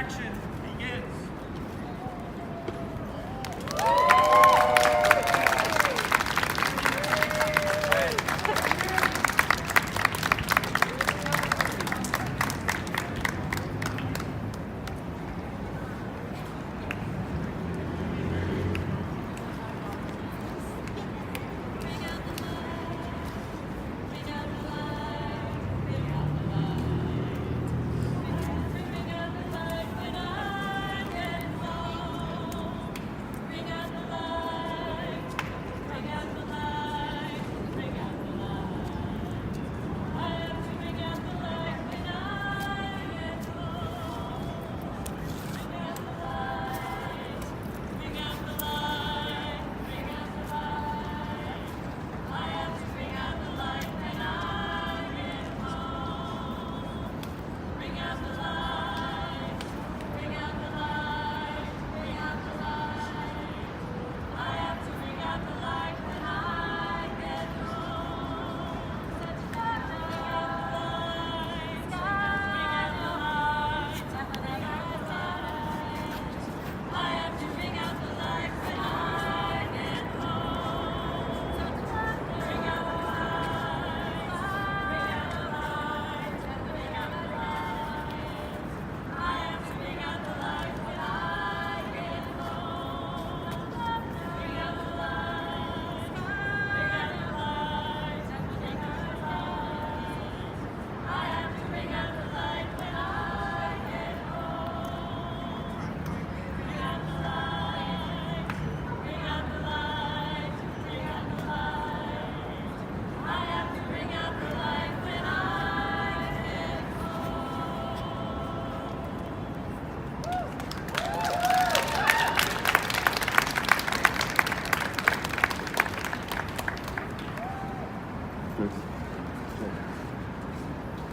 Extinction begins.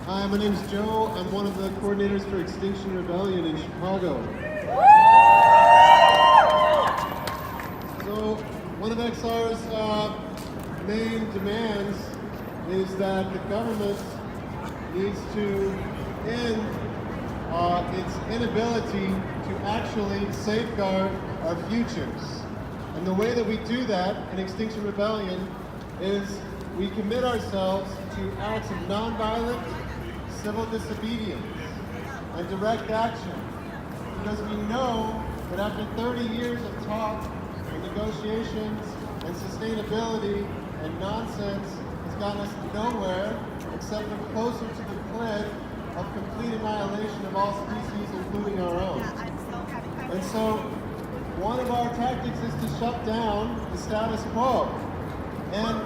Hi, my name is Joe. I'm one of the coordinators for Extinction Rebellion in Chicago. So, one of XR's main demands is that the government needs to end its inability to actually safeguard our futures. And the way that we do that in Extinction Rebellion is we commit ourselves to acts of nonviolent civil disobedience and direct action, because we know that after 30 years of talk and negotiations and sustainability and nonsense, it's gotten us nowhere except for closer to the cliff of complete annihilation of all species, including our own. And so one of our tactics is to shut down the status quo. And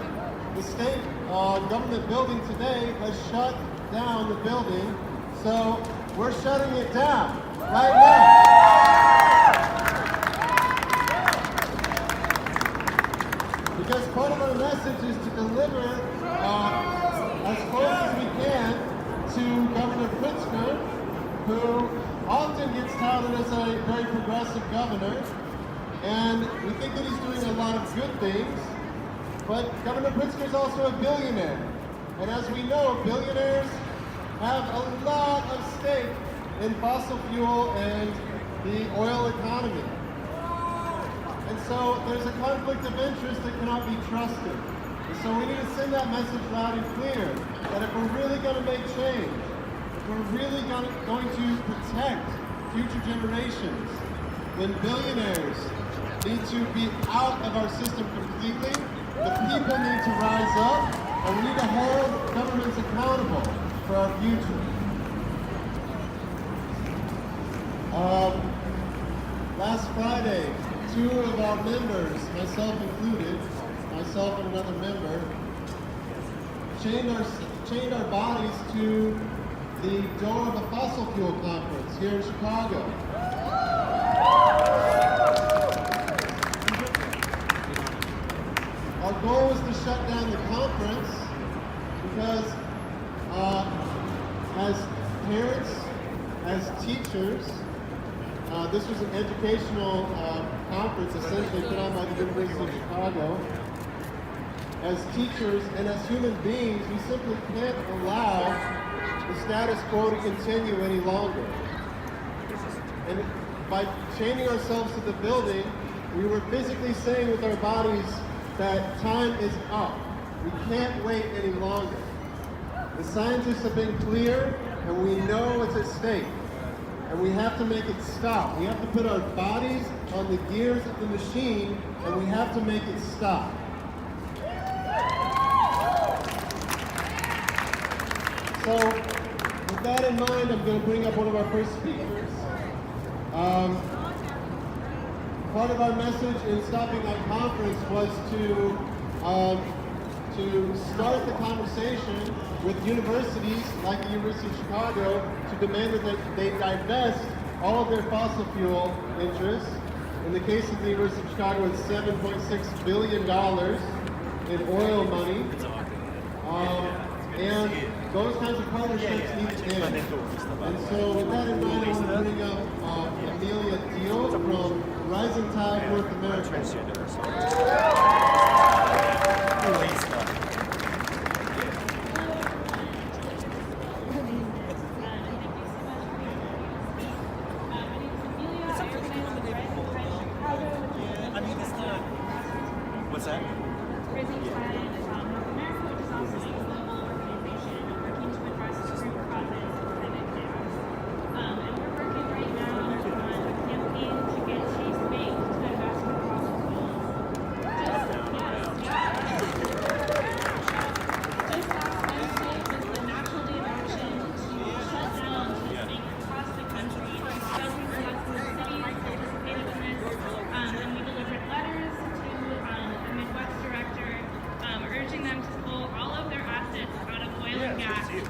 the state government building today has shut down the building, so we're shutting it down right now. Because part of our message is to deliver as close as we can to Governor Pritzker, who often gets touted as a very progressive governor, and we think that he's doing a lot of good things, but Governor Pritzker is also a billionaire. And as we know, billionaires have a lot of stake in fossil fuel and the oil economy. And so there's a conflict of interest that cannot be trusted. And so we need to send that message loud and clear, that if we're really going to make change, if we're really going to protect future generations, then billionaires need to be out of our system completely. The people need to rise up, and we need to hold governments accountable for our future. Last Friday, 2 of our members, myself included, myself and another member, chained our bodies to the door of a fossil fuel conference here in Chicago. Our goal was to shut down the conference because as parents, as teachers, this was an educational conference essentially put on by the University of Chicago. As teachers and as human beings, we simply can't allow the status quo to continue any longer. And by chaining ourselves to the building, we were physically saying with our bodies that time is up. We can't wait any longer. The scientists have been clear, and we know what's at stake. And we have to make it stop. We have to put our bodies on the gears of the machine, and we have to make it stop. So, with that in mind, I'm going to bring up one of our first speakers. Part of our message in stopping that conference was to start the conversation with universities like the University of Chicago to demand that they divest all of their fossil fuel interests. In the case of the University of Chicago, it's $7.6 billion in oil money. And those kinds of partnerships need to end. And so with that in mind, I want to bring up Amelia Deal from Rising Tide North America. What's that? Rising Tide North America, which is also a global organization working to address root causes of climate chaos. And we're working right now on a campaign to get Chase Bank to invest in fossil fuels. Just last Wednesday was the natural day of action to shut down Chase Bank across the country. Dozens of cities participated in this, and we delivered letters to the Midwest director, urging them to pull all of their assets out of oil and gas. Chase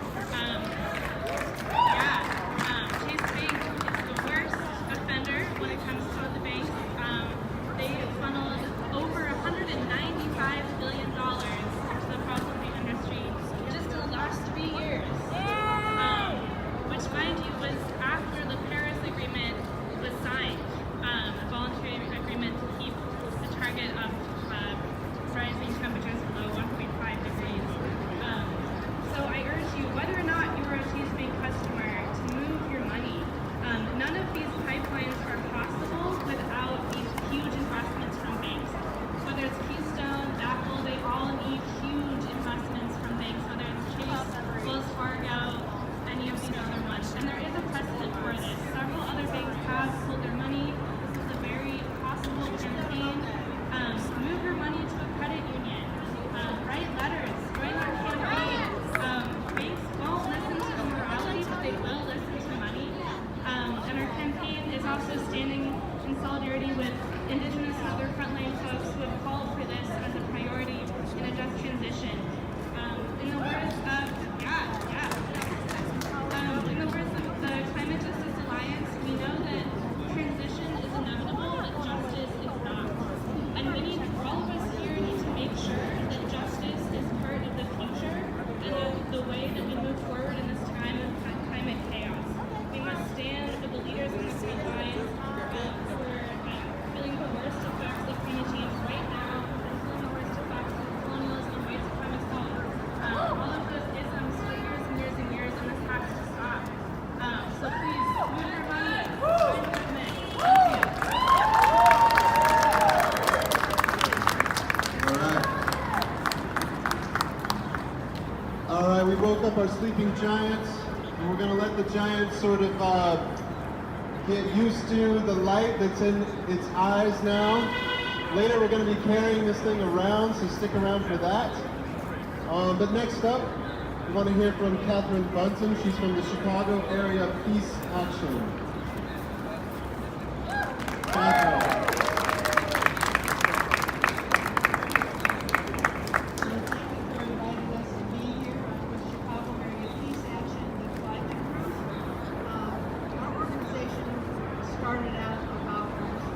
Bank is the worst offender when it comes to the banks. They funneled over $195 billion into the fossil fuel industry just in the last 3 years, which, mind you, was after the Paris Agreement was signed, a voluntary agreement to keep the target of rising temperatures below 1.5 degrees. So I urge you, whether or not you are a Chase Bank customer, to move your money. None of these pipelines are possible without these huge investments from banks. Whether it's Keystone, Apple, they all need huge investments from banks, whether it's Chase, Wells Fargo, any of these other ones. And there is a precedent for this. Several other banks have pulled their money. This is a very possible campaign. Move your money to a credit union. Write letters. Join our campaign. Banks won't listen to morality, but they will listen to money. And our campaign is also standing in solidarity with Indigenous and other frontline folks who have called for this as a priority in a just transition. In the words of the Climate Justice Alliance, we know that transition is inevitable, but justice is not. And we need, all of us here need to make sure that justice is part of the future and of the way that we move forward in this time of climate chaos. We must stand with the leaders on the front lines who are feeling the worst effects of climate change right now, and feeling the worst effects of colonialism and white supremacy. All of those isms for years and years and years, and this has to stop. So please, move your money. Join the movement. Thank you. All right, we woke up our sleeping giants, and we're going to let the giants sort of get used to the light that's in its eyes now. Later, we're going to be carrying this thing around, so stick around for that. But next up, we want to hear from Catherine Bunton. She's from the Chicago Area Peace Action. Catherine. Started out about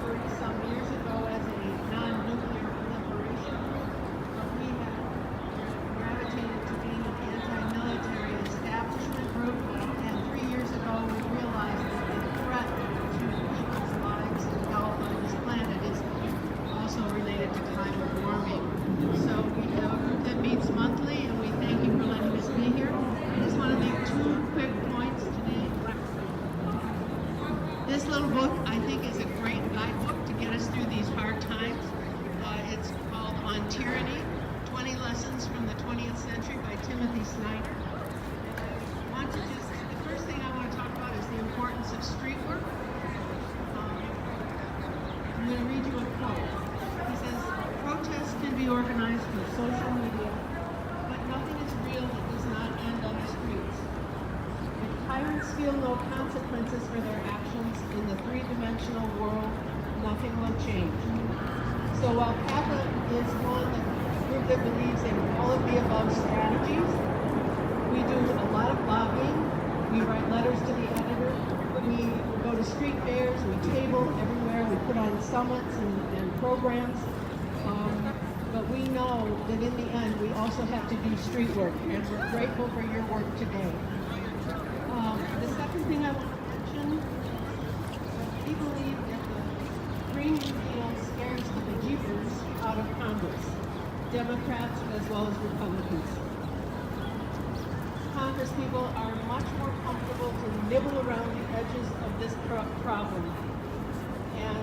30-some years ago as a non-nuclear proliferation group, but we have gravitated to being an anti-military establishment group, and 3 years ago we realized that the threat to people's lives and health on this planet is also related to climate warming. So we have a group that meets monthly, and we thank you for letting us be here. I just want to make 2 quick points today. This little book, I think, is a great guidebook to get us through these hard times. It's called On Tyranny, 20 Lessons from the 20th Century by Timothy Snyder. The first thing I want to talk about is the importance of street work. I'm going to read you a quote. He says, protests can be organized through social media, but nothing is real that does not end on the streets. If tyrants feel no consequences for their actions in the three-dimensional world, nothing will change. So while CAPA is one group that believes in all of the above strategies, we do a lot of lobbying, we write letters to the editor, we go to street fairs, we table everywhere, we put on summits and programs, but we know that in the end we also have to do street work, and we're grateful for your work today. The second thing I want to mention, we believe that the Green New Deal scares the bejeepers out of Congress, Democrats as well as Republicans. Congress people are much more comfortable to nibble around the edges of this problem. And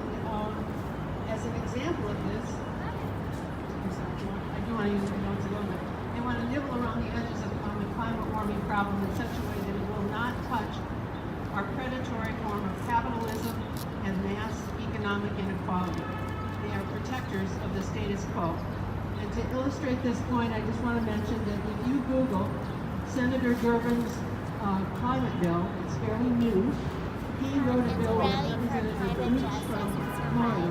as an example of this, I do want to use the notes a little bit. They want to nibble around the edges of the climate warming problem in such a way that it will not touch our predatory form of capitalism and mass economic inequality. They are protectors of the status quo. And to illustrate this point, I just want to mention that if you Google Senator Durbin's climate bill, it's fairly new. He wrote a bill with Representative Roots from Florida,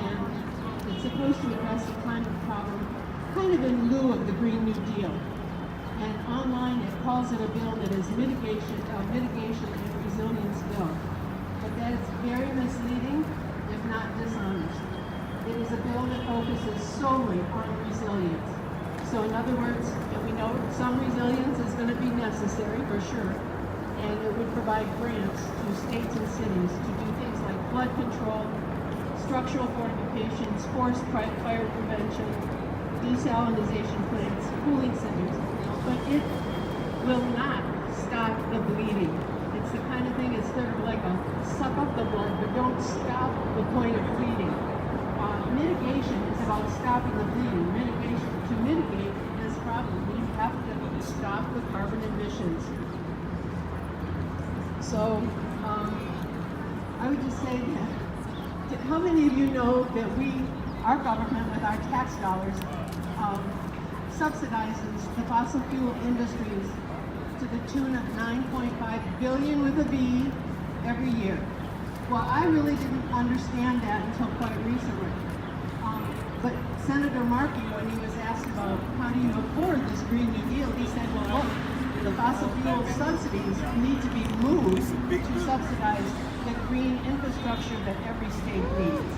and it's supposed to address the climate problem kind of in lieu of the Green New Deal. And online it calls it a bill that is mitigation and resilience bill. But that is very misleading, if not dishonest. It is a bill that focuses solely on resilience. So in other words, and we know some resilience is going to be necessary for sure, and it would provide grants to states and cities to do things like flood control, structural fortifications, forest fire prevention, desalinization plants, cooling centers, but it will not stop the bleeding. It's the kind of thing, it's sort of like a suck up the blood, but don't stop the point of bleeding. Mitigation is about stopping the bleeding. To mitigate this problem, we have to stop the carbon emissions. So, I would just say that, how many of you know that our government, with our tax dollars, subsidizes the fossil fuel industries to the tune of $9.5 billion with a B every year? Well, I really didn't understand that until quite recently. But Senator Markey, when he was asked about how do you afford this Green New Deal, he said, well, look, the fossil fuel subsidies need to be moved to subsidize the green infrastructure that every state needs.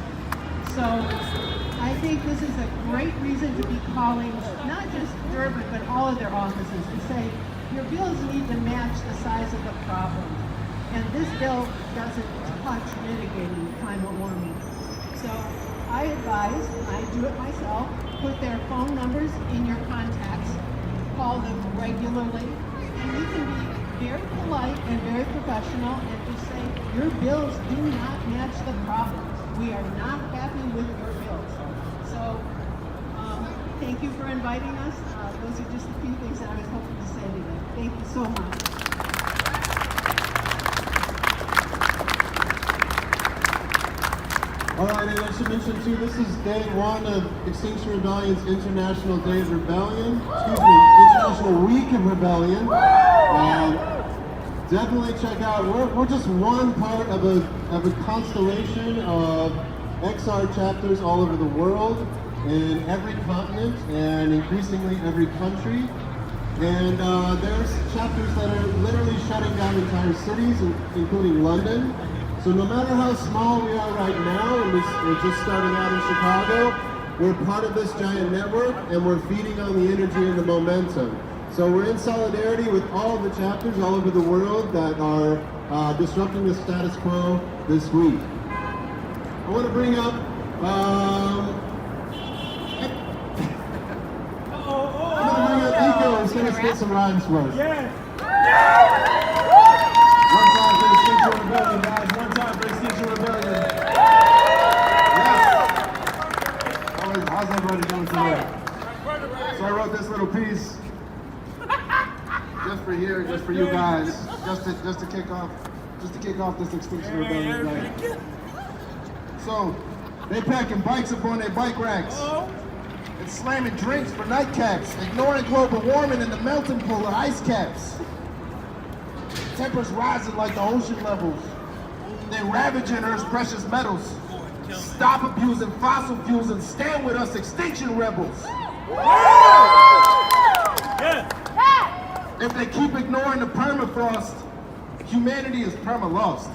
So I think this is a great reason to be calling not just Durbin, but all of their offices to say, your bills need to match the size of the problem. And this bill doesn't touch mitigating climate warming. So I advise, I do it myself, put their phone numbers in your contacts, call them regularly, and you can be very polite and very professional and just say, your bills do not match the problem. We are not happy with your bills. So thank you for inviting us. Those are just a few things that I was hoping to say today. Thank you so much. All right, and I should mention too, this is day one of Extinction Rebellion's International Day of Rebellion. International Week of Rebellion. Definitely check out. We're just one part of a constellation of XR chapters all over the world, in every continent, and increasingly every country. And there's chapters that are literally shutting down entire cities, including London. So no matter how small we are right now, and we're just starting out in Chicago, we're part of this giant network, and we're feeding on the energy and the momentum. So we're in solidarity with all of the chapters all over the world that are disrupting the status quo this week. I want to bring up Nico, who's going to spit some rhymes for us. Yeah! One time for Extinction Rebellion, guys. One time. just to kick off this Extinction Rebellion tonight. So, they packing bikes up on their bike racks and slamming drinks for nightcaps, ignoring global warming and the melting pool of ice caps. Temperatures rising like the ocean levels. They're ravaging Earth's precious metals. Stop abusing fossil fuels and stand with us, Extinction Rebels. If they keep ignoring the permafrost, humanity is perma-lost.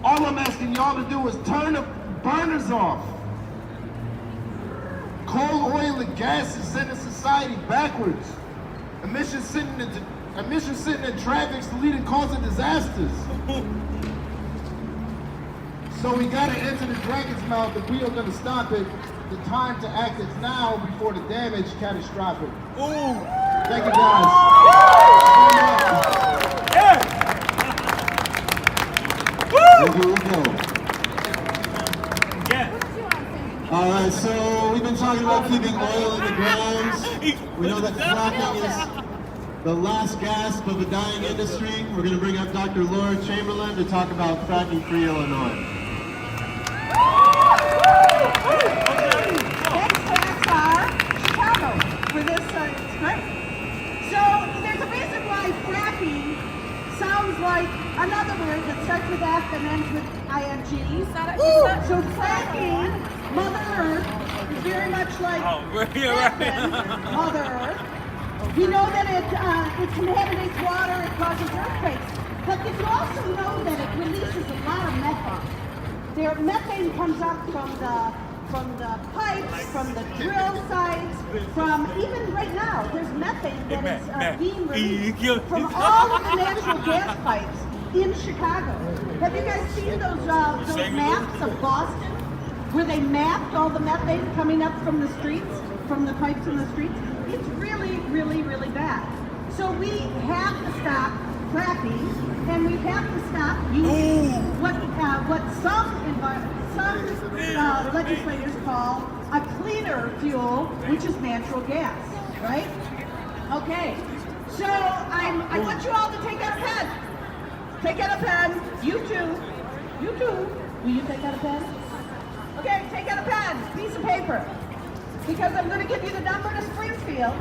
All I'm asking y'all to do is turn the burners off. Coal, oil, and gas is sending society backwards. Emissions sitting in traffic's the leading cause of disasters. So we gotta enter the dragon's mouth if we are gonna stop it. The time to act is now before the damage catastrophic. Thank you guys. And here we go. All right, so we've been talking about keeping oil in the grounds. We know that fracking is the last gasp of a dying industry. We're going to bring up Dr. Laura Chamberlain to talk about fracking-free Illinois. Thanks, Chicago, for this. It's great. So there's a reason why fracking sounds like another word that starts with F and ends with ing. So fracking, Mother Earth, is very much like Mother Earth. We know that it contaminates water, it causes earthquakes. But did you also know that it releases a lot of methane? Methane comes up from the pipes, from the drill sites, from even right now, there's methane that is being released from all of the natural gas pipes in Chicago. Have you guys seen those maps of Boston where they mapped all the methane coming up from the streets, from the pipes in the streets? It's really, really, really bad. So we have to stop fracking, and we have to stop using what some legislators call a cleaner fuel, which is natural gas, right? Okay, so I want you all to take out a pen. Take out a pen. You too. Will you take out a pen? Okay, take out a pen, piece of paper, because I'm going to give you the number to Springfield,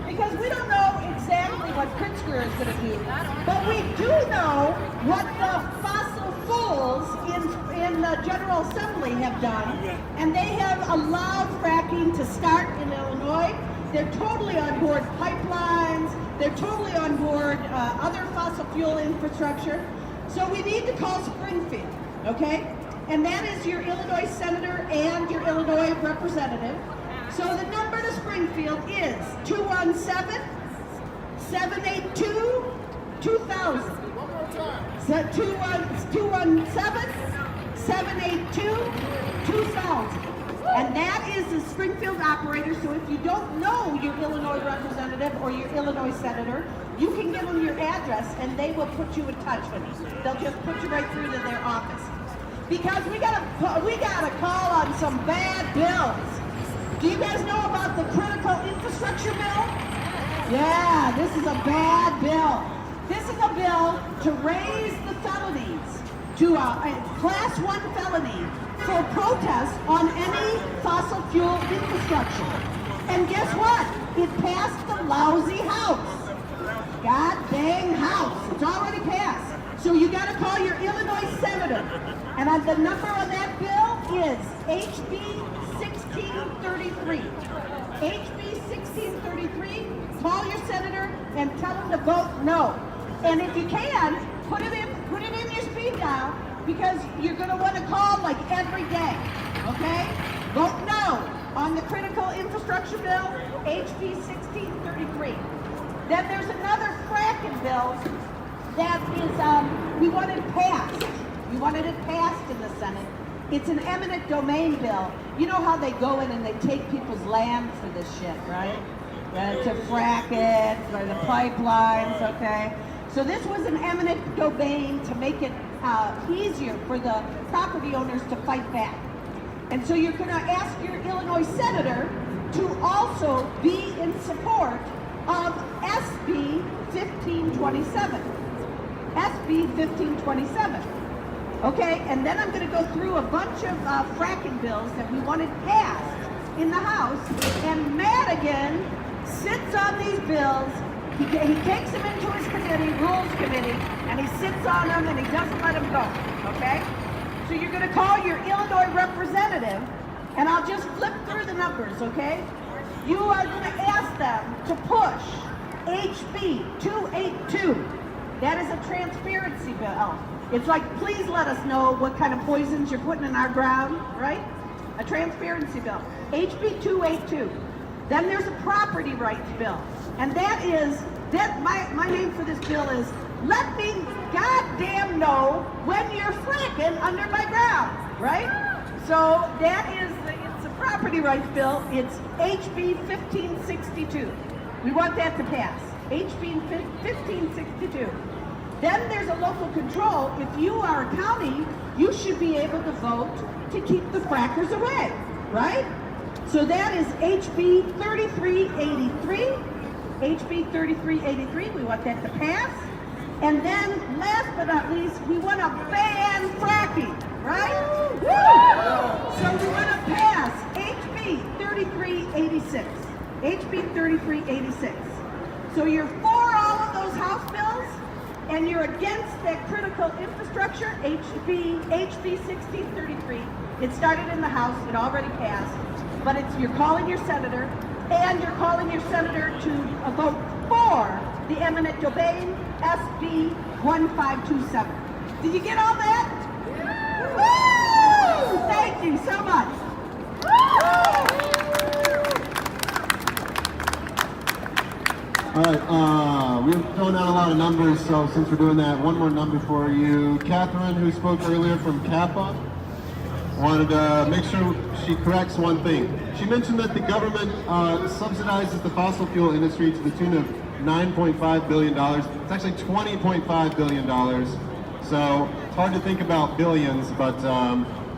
because we don't know exactly what Pritzker is going to do, but we do know what the fossil fools in the General Assembly have done, and they have allowed fracking to start in Illinois. They're totally on board pipelines, they're totally on board other fossil fuel infrastructure, so we need to call Springfield, okay? And that is your Illinois senator and your Illinois representative. So the number to Springfield is 217-782-2000. One more time. So 217-782-2000. And that is the Springfield operator. So if you don't know your Illinois representative or your Illinois senator, you can give them your address and they will put you in touch with us. They'll just put you right through to their office. Because we gotta call on some bad bills. Do you guys know about the critical infrastructure bill? Yeah, this is a bad bill. This is a bill to raise the felonies to a class 1 felony for protest on any fossil fuel infrastructure. And guess what? It passed the lousy House. God dang House. It's already passed. So you got to call your Illinois senator. And the number on that bill is HB 1633. HB 1633. Call your senator and tell him to vote no. And if you can, put it in your speed dial, because you're going to want to call like every day. Okay? Vote no on the critical infrastructure bill, HB 1633. Then there's another fracking bill that is, we wanted passed. We wanted it passed in the Senate. It's an eminent domain bill. You know how they go in and they take people's land for this shit, right? To frack it, for the pipelines, okay? So this was an eminent domain to make it easier for the property owners to fight back. And so you're gonna ask your Illinois senator to also be in support of SB 1527. SB 1527. Okay, and then I'm going to go through a bunch of fracking bills that we wanted passed in the House, and Madigan sits on these bills. He takes them into his committee, Rules Committee, and he sits on them and he doesn't let them go, okay? So you're going to call your Illinois representative, and I'll just flip through the numbers, okay? You are going to ask them to push HB 282. That is a transparency bill. It's like, please let us know what kind of poisons you're putting in our ground, right? A transparency bill. HB 282. Then there's a property rights bill. And my name for this bill is, let me goddamn know when you're fracking under my ground, right? So it's a property rights bill. It's HB 1562. We want that to pass. HB 1562. Then there's a local control. If you are a county, you should be able to vote to keep the frackers away, right? So that is HB 3383. HB 3383, we want that to pass. And then, last but not least, we want to ban fracking, right? Woo! So we want to pass HB 3386. HB 3386. So you're for all of those House bills, and you're against that critical infrastructure, HB 1633. It started in the House, it already passed, but you're calling your senator, and you're calling your senator to vote for the eminent domain, SB 1527. Did you get all that? Yeah. Woo! Thank you so much. All right, we've thrown out a lot of numbers, so since we're doing that, one more number for you. Catherine, who spoke earlier from Kappa, wanted to make sure she corrects one thing. She mentioned that the government subsidizes the fossil fuel industry to the tune of $9.5 billion. It's actually $20.5 billion. So it's hard to think about billions, but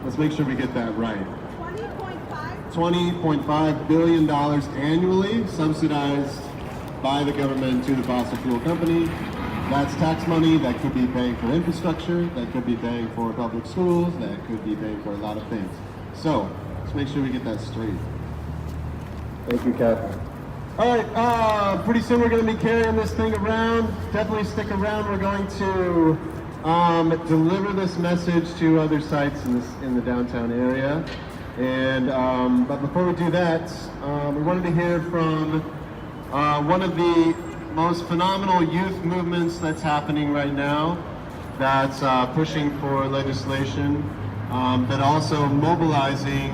let's make sure we get that right. 20.5 billion annually subsidized by the government to the fossil fuel company. That's tax money that could be paying for infrastructure, that could be paying for public schools, that could be paying for a lot of things. So let's make sure we get that straight. Thank you, Catherine. All right, pretty soon we're going to be carrying this thing around. Definitely stick around. We're going to deliver this message to other sites in the downtown area. And but before we do that, we wanted to hear from one of the most phenomenal youth movements that's happening right now, that's pushing for legislation, but also mobilizing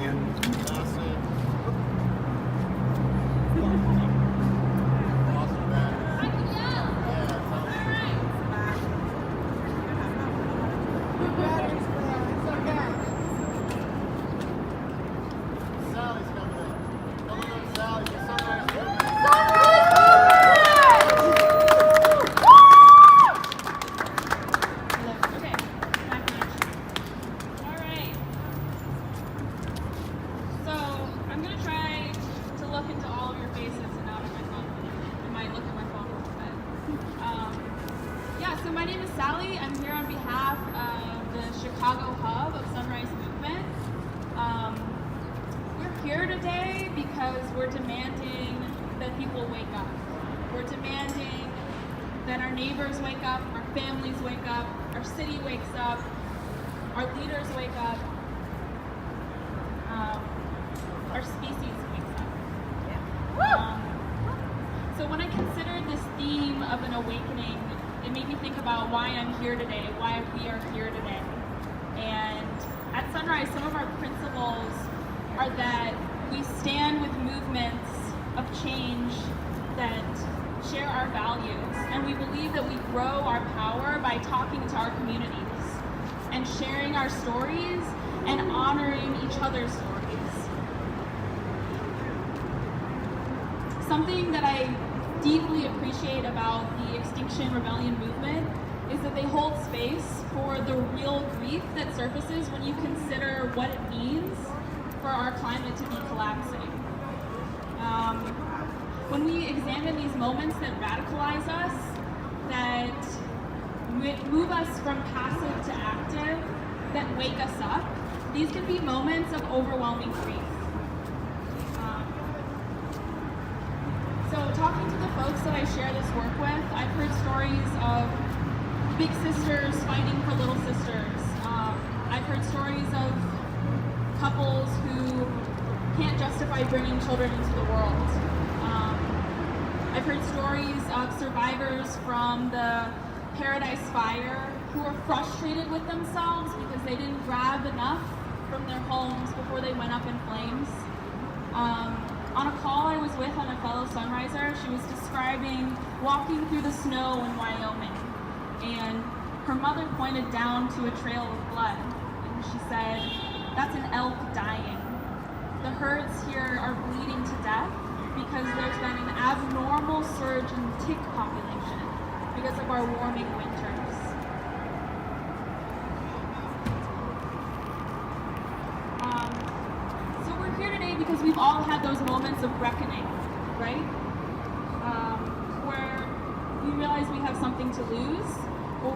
Something that I deeply appreciate about the Extinction rebellion movement is that they hold space for the real grief that surfaces when you consider what it means for our climate to be collapsing. When we examine these moments that radicalize us, that move us from passive to active, that wake us up. These can be moments of overwhelming grief. So talking to the folks that I share this work with, I've heard stories of big sisters fighting for little sisters. I've heard stories of couples who can't justify bringing children into the world. I've heard stories of survivors from the Paradise Fire who are frustrated with themselves because they didn't grab enough from their homes before they went up in flames. On a call I was with on a fellow sunriser, she was describing walking through the snow in Wyoming, and her mother pointed down to a trail of blood, and she said, "That's an elk dying. The herds here are bleeding to death because there's been an abnormal surge in tick population because of our warming winters." So we're here today because we've all had those moments of reckoning, right? Where we realize we have something to lose, or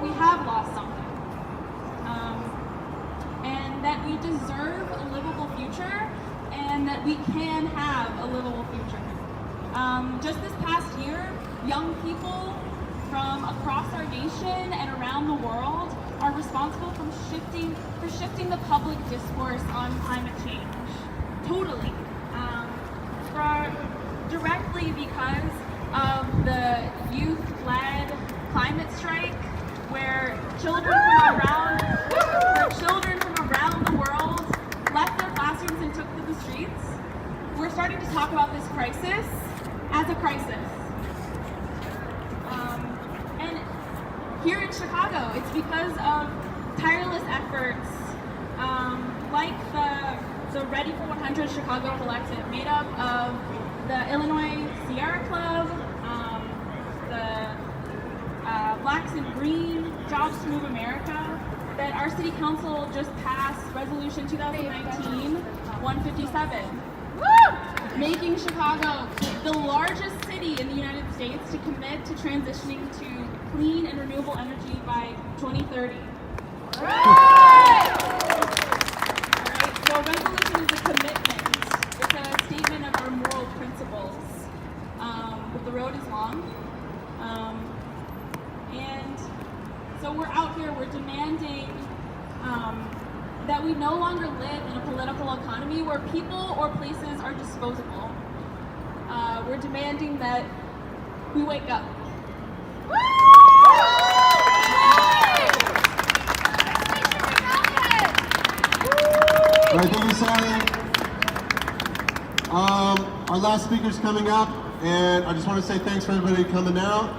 we have lost something. And that we deserve a livable future, and that we can have a livable future. Just this past year, young people from across our nation and around the world are responsible for shifting the public discourse on climate change. Totally. Directly because of the youth-led climate strike, where children from around the world left their classrooms and took to the streets. We're starting to talk about this crisis as a crisis. And here in Chicago, it's because of tireless efforts like the Ready for 100 Chicago Collective, made up of the Illinois Sierra Club, the Blacks in Green, Jobs to Move America, that our city council just passed Resolution 2019-157, making Chicago the largest city in the United States to commit to transitioning to clean and renewable energy by 2030. Alright, so a resolution is a commitment. It's a statement of our moral principles. But the road is long. And so we're out here, we're demanding that we no longer live in a political economy where people or places are disposable. We're demanding that we wake up. All right, thank you, Sally. Our last speaker's coming up, and I just want to say thanks for everybody coming out.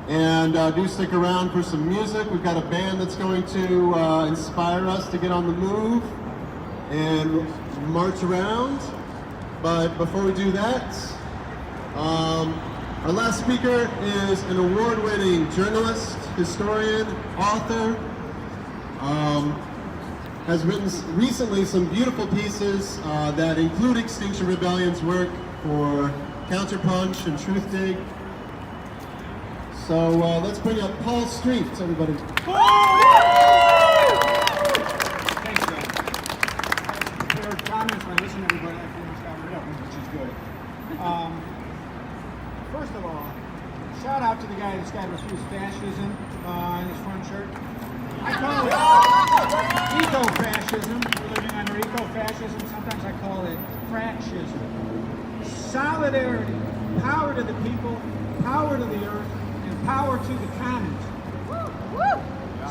And do stick around for some music. We've got a band that's going to inspire us to get on the move and march around. But before we do that, our last speaker is an award-winning journalist, historian, author. Has written recently some beautiful pieces that include Extinction Rebellion's work for Counterpunch and Truth Dig. So let's bring up Paul Street, everybody. Thanks, John. Prepared comments. I listen to everybody. I pretty much got rid of them, which is good. First of all, shout out to the guy that's got refused fascism on his front shirt. I call it eco-fascism. We're living under eco-fascism. Sometimes I call it fractism. Solidarity, power to the people, power to the earth, power to the commons.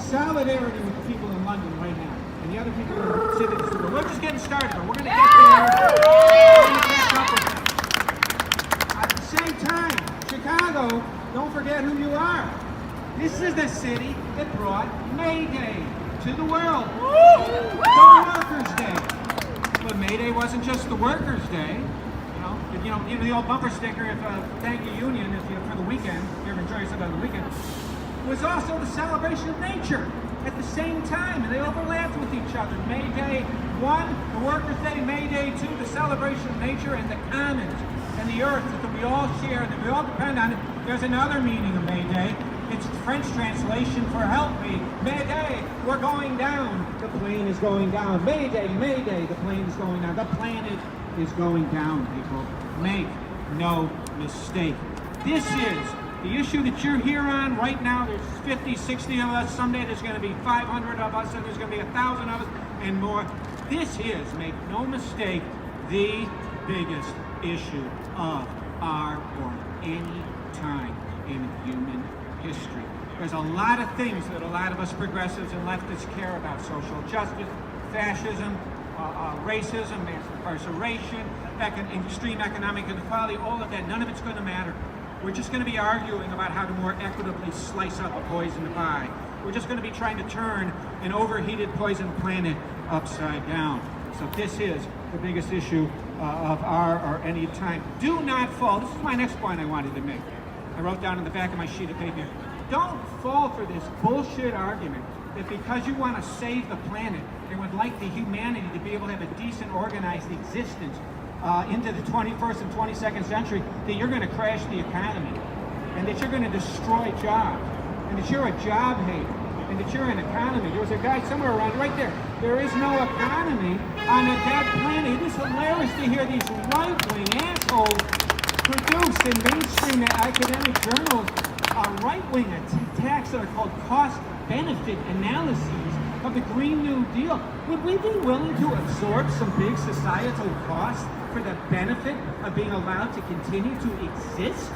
Solidarity with the people in London right now, and the other people in the cities. We're just getting started, but we're going to get there. We're going to catch up with them. At the same time, Chicago, don't forget who you are. This is the city that brought May Day to the world. The Workers' Day. But May Day wasn't just the Workers' Day. You know, give the old bumper sticker if thank you union if you for the weekend. If you ever enjoy yourself on the weekend. It was also the celebration of nature at the same time, and they overlapped with each other. May Day 1, the Workers' Day. May Day 2, the celebration of nature and the commons and the earth that we all share, that we all depend on. There's another meaning of May Day. It's French translation for help me. Mayday, we're going down. The plane is going down. Mayday, mayday, the plane is going down. The planet is going down, people. Make no mistake. This is the issue that you're here on right now. There's 50, 60 of us. Someday there's going to be 500 of us, and there's going to be 1,000 of us and more. This is, make no mistake, the biggest issue of our or any time in human history. There's a lot of things that a lot of us progressives and leftists care about: social justice, fascism, racism, mass incarceration, extreme economic inequality, all of that. None of it's going to matter. We're just going to be arguing about how to more equitably slice up a poisoned pie. We're just going to be trying to turn an overheated, poisoned planet upside down. So this is the biggest issue of our or any time. Do not fall. This is my next point I wanted to make. I wrote down in the back of my sheet of paper. Don't fall for this bullshit argument that because you want to save the planet and would like the humanity to be able to have a decent, organized existence into the 21st and 22nd century, that you're going to crash the economy, and that you're going to destroy jobs, and that you're a job hater, and that you're an economy. There was a guy somewhere around right there. There is no economy on a dead planet. It is hilarious to hear these right-wing assholes produce in mainstream academic journals right-wing attacks that are called cost-benefit analyses of the Green New Deal. Would we be willing to absorb some big societal costs for the benefit of being allowed to continue to exist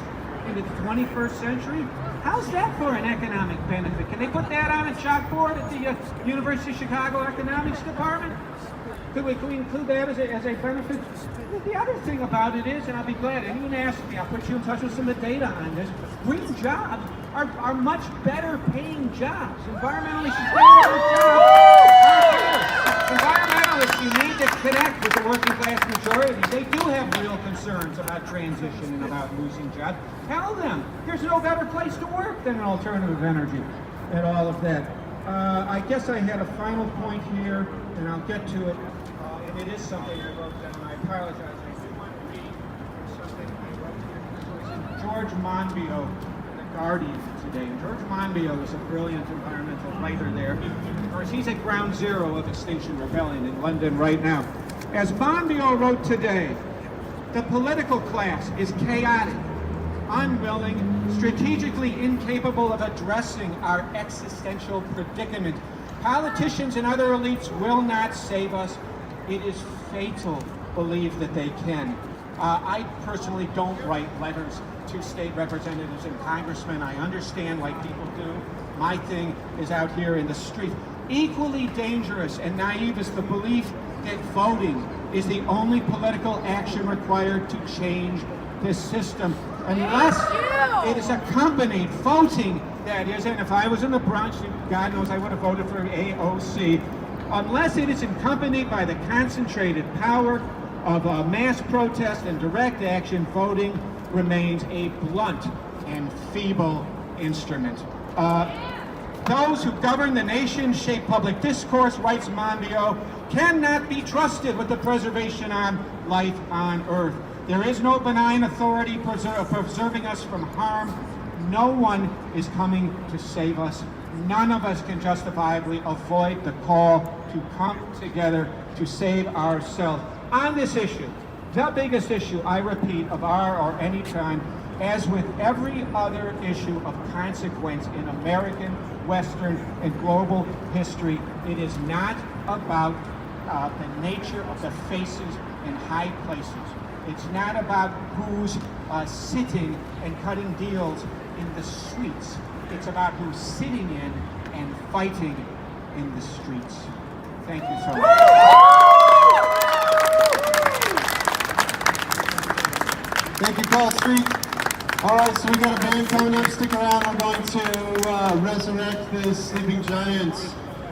into the 21st century? How's that for an economic benefit? Can they put that on a chalkboard at the University of Chicago Economics Department? Can we include that as a benefit? The other thing about it is, and I'll be glad, anyone asks me, I'll put you in touch with some of the data on this, green jobs are much better paying jobs. Environmentally sustainable jobs are better. Environmentalists, you need to connect with the working class majority. They do have real concerns about transition and about losing jobs. Tell them there's no better place to work than an alternative energy and all of that. I guess I had a final point here, and I'll get to it. And it is something I wrote down. I apologize. I do want to read something I wrote here. This was George Monbiot, in The Guardian today. And George Monbiot is a brilliant environmental writer there. Of course, he's at ground zero of Extinction Rebellion in London right now. As Monbiot wrote today, the political class is chaotic, unwilling, strategically incapable of addressing our existential predicament. Politicians and other elites will not save us. It is fatal to believe that they can. I personally don't write letters to state representatives and congressmen. I understand why people do. My thing is out here in the street. Equally dangerous and naive is the belief that voting is the only political action required to change this system. Unless it is accompanied, voting, that is, and if I was in the Bronx, God knows I would have voted for AOC, unless it is accompanied by the concentrated power of mass protest and direct action, voting remains a blunt and feeble instrument. Those who govern the nation, shape public discourse, writes Monbiot, cannot be trusted with the preservation of life on Earth. There is no benign authority preserving us from harm. No one is coming to save us. None of us can justifiably avoid the call to come together to save ourselves. On this issue, the biggest issue, I repeat, of our or any time, as with every other issue of consequence in American, Western, and global history, it is not about the nature of the faces in high places. It's not about who's sitting and cutting deals in the streets. It's about who's sitting in and fighting in the streets. Thank you so much. Thank you, Paul Street. All right, so we got a band coming up. Stick around. We're going to resurrect this sleeping giant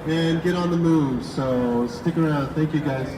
and get on the move. So stick around. Thank you, guys.